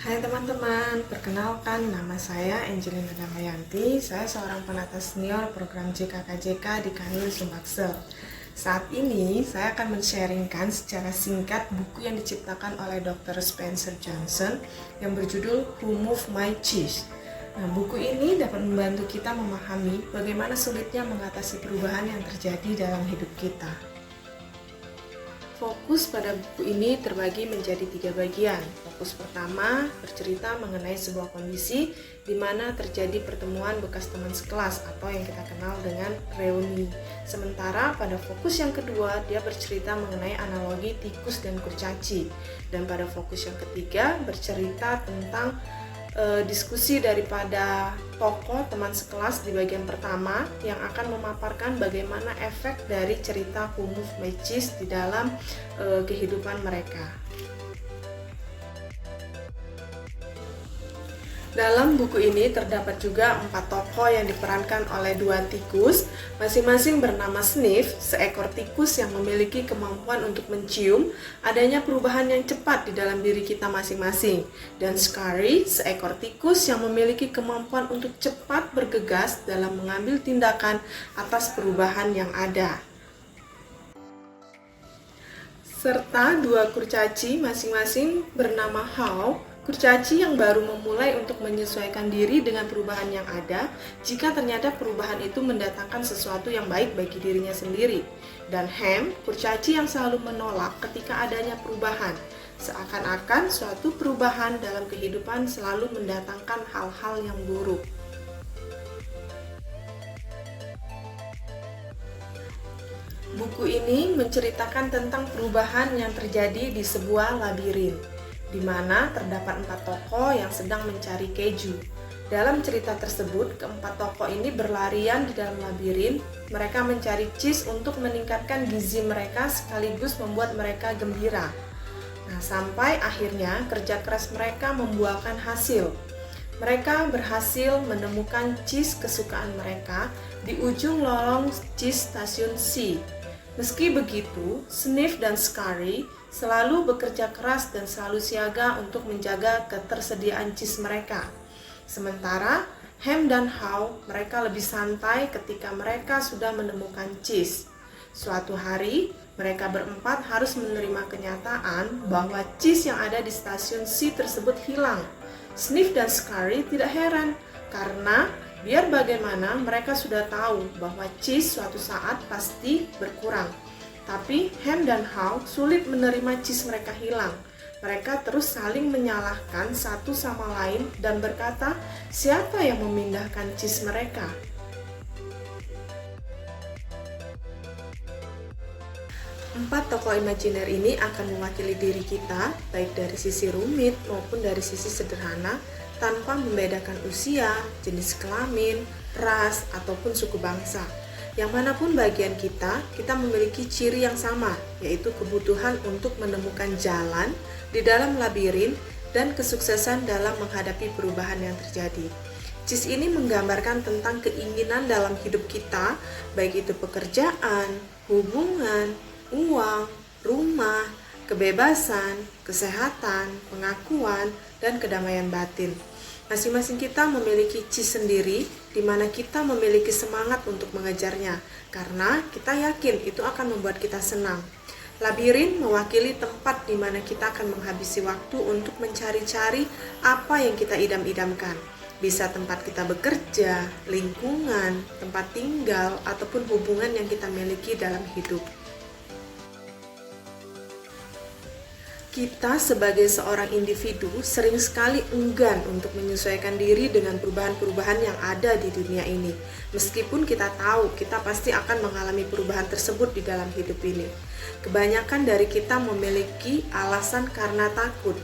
Hai teman-teman, perkenalkan nama saya Angelina Damayanti. Saya seorang penata senior program JKKJK di Kanwil Sumbaksel. Saat ini saya akan men-sharingkan secara singkat buku yang diciptakan oleh Dr. Spencer Johnson yang berjudul Who Moved My Cheese. Nah, buku ini dapat membantu kita memahami bagaimana sulitnya mengatasi perubahan yang terjadi dalam hidup kita. Fokus pada buku ini terbagi menjadi 3 bagian. Fokus pertama bercerita mengenai sebuah kondisi di mana terjadi pertemuan bekas teman sekelas atau yang kita kenal dengan reuni. Sementara pada fokus yang kedua dia bercerita mengenai analogi tikus dan kurcaci. Dan pada fokus yang ketiga bercerita tentang diskusi daripada tokoh teman sekelas di bagian pertama yang akan memaparkan bagaimana efek dari cerita Who Moved My Cheese di dalam kehidupan mereka. Dalam buku ini terdapat juga 4 tokoh yang diperankan oleh 2 tikus, masing-masing bernama Sniff, seekor tikus yang memiliki kemampuan untuk mencium adanya perubahan yang cepat di dalam diri kita masing-masing, dan Scary, seekor tikus yang memiliki kemampuan untuk cepat bergegas dalam mengambil tindakan atas perubahan yang ada. Serta 2 kurcaci masing-masing bernama How. Kurcaci yang baru memulai untuk menyesuaikan diri dengan perubahan yang ada jika ternyata perubahan itu mendatangkan sesuatu yang baik bagi dirinya sendiri. Dan Ham, kurcaci yang selalu menolak ketika adanya perubahan, seakan-akan suatu perubahan dalam kehidupan selalu mendatangkan hal-hal yang buruk. Buku ini menceritakan tentang perubahan yang terjadi di sebuah labirin, di mana terdapat 4 tokoh yang sedang mencari keju. Dalam cerita tersebut, keempat tokoh ini berlarian di dalam labirin. Mereka mencari cheese untuk meningkatkan gizi mereka sekaligus membuat mereka gembira. Nah, sampai akhirnya kerja keras mereka membuahkan hasil. Mereka berhasil menemukan cheese kesukaan mereka di ujung lorong cheese stasiun C. Meski begitu, Sniff dan Scary selalu bekerja keras dan selalu siaga untuk menjaga ketersediaan cheese mereka. Sementara Ham dan How, mereka lebih santai ketika mereka sudah menemukan cheese. Suatu hari, mereka berempat harus menerima kenyataan bahwa cheese yang ada di stasiun C tersebut hilang. Sniff dan Scary tidak heran, karena biar bagaimana mereka sudah tahu bahwa cheese suatu saat pasti berkurang. Tapi Ham dan How sulit menerima cheese mereka hilang. Mereka terus saling menyalahkan satu sama lain dan berkata, siapa yang memindahkan cheese mereka? Empat tokoh imajiner ini akan mewakili diri kita, baik dari sisi rumit maupun dari sisi sederhana, tanpa membedakan usia, jenis kelamin, ras, ataupun suku bangsa. Yang manapun bagian kita memiliki ciri yang sama, yaitu kebutuhan untuk menemukan jalan di dalam labirin dan kesuksesan dalam menghadapi perubahan yang terjadi. Cheese ini menggambarkan tentang keinginan dalam hidup kita, baik itu pekerjaan, hubungan, uang, rumah, kebebasan, kesehatan, pengakuan, dan kedamaian batin. Masing-masing kita memiliki cheese sendiri, di mana kita memiliki semangat untuk mengejarnya, karena kita yakin itu akan membuat kita senang. Labirin mewakili tempat di mana kita akan menghabisi waktu untuk mencari-cari apa yang kita idam-idamkan. Bisa tempat kita bekerja, lingkungan, tempat tinggal, ataupun hubungan yang kita miliki dalam hidup. Kita sebagai seorang individu sering sekali enggan untuk menyesuaikan diri dengan perubahan-perubahan yang ada di dunia ini. Meskipun kita tahu kita pasti akan mengalami perubahan tersebut di dalam hidup ini. Kebanyakan dari kita memiliki alasan karena takut.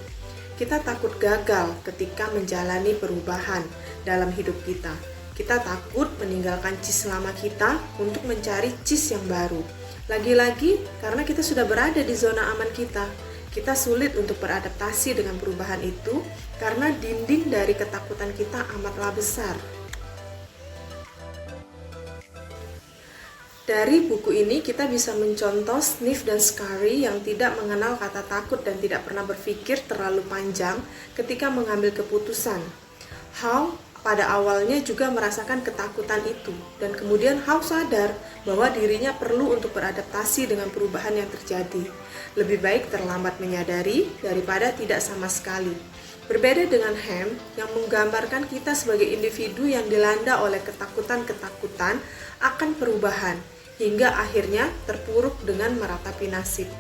Kita takut gagal ketika menjalani perubahan dalam hidup kita. Kita takut meninggalkan cheese lama kita untuk mencari cheese yang baru. Lagi-lagi karena kita sudah berada di zona aman kita. Kita sulit untuk beradaptasi dengan perubahan itu karena dinding dari ketakutan kita amatlah besar. Dari buku ini kita bisa mencontoh Sniff dan Scary yang tidak mengenal kata takut dan tidak pernah berpikir terlalu panjang ketika mengambil keputusan. How pada awalnya juga merasakan ketakutan itu, dan kemudian How sadar bahwa dirinya perlu untuk beradaptasi dengan perubahan yang terjadi. Lebih baik terlambat menyadari daripada tidak sama sekali. Berbeda dengan Ham yang menggambarkan kita sebagai individu yang dilanda oleh ketakutan-ketakutan akan perubahan, hingga akhirnya terpuruk dengan meratapi nasib.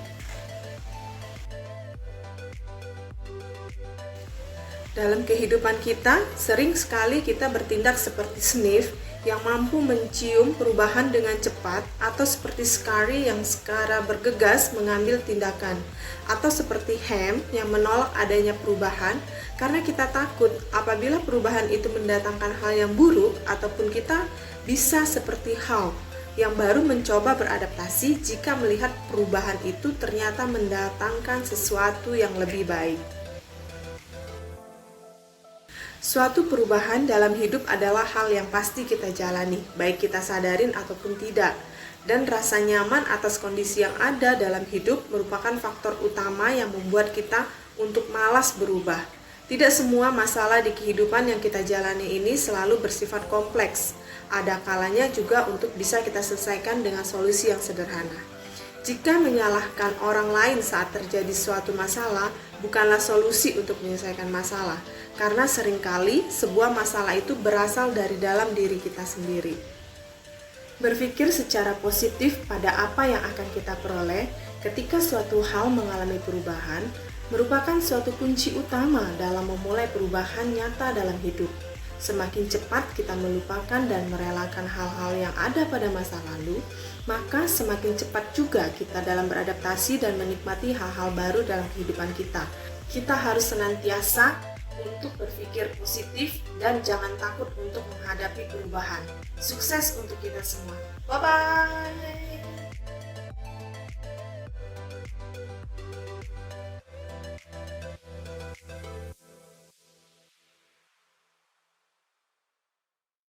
Dalam kehidupan kita, sering sekali kita bertindak seperti Sniff yang mampu mencium perubahan dengan cepat, atau seperti Scary yang secara bergegas mengambil tindakan, atau seperti Ham yang menolak adanya perubahan karena kita takut apabila perubahan itu mendatangkan hal yang buruk, ataupun kita bisa seperti How yang baru mencoba beradaptasi jika melihat perubahan itu ternyata mendatangkan sesuatu yang lebih baik. Suatu perubahan dalam hidup adalah hal yang pasti kita jalani, baik kita sadarin ataupun tidak. Dan rasa nyaman atas kondisi yang ada dalam hidup merupakan faktor utama yang membuat kita untuk malas berubah. Tidak semua masalah di kehidupan yang kita jalani ini selalu bersifat kompleks. Ada kalanya juga untuk bisa kita selesaikan dengan solusi yang sederhana. Jika menyalahkan orang lain saat terjadi suatu masalah, bukanlah solusi untuk menyelesaikan masalah, karena seringkali sebuah masalah itu berasal dari dalam diri kita sendiri. Berpikir secara positif pada apa yang akan kita peroleh ketika suatu hal mengalami perubahan merupakan suatu kunci utama dalam memulai perubahan nyata dalam hidup. Semakin cepat kita melupakan dan merelakan hal-hal yang ada pada masa lalu, maka semakin cepat juga kita dalam beradaptasi dan menikmati hal-hal baru dalam kehidupan kita. Kita harus senantiasa untuk berpikir positif dan jangan takut untuk menghadapi perubahan. Sukses untuk kita semua. Bye-bye!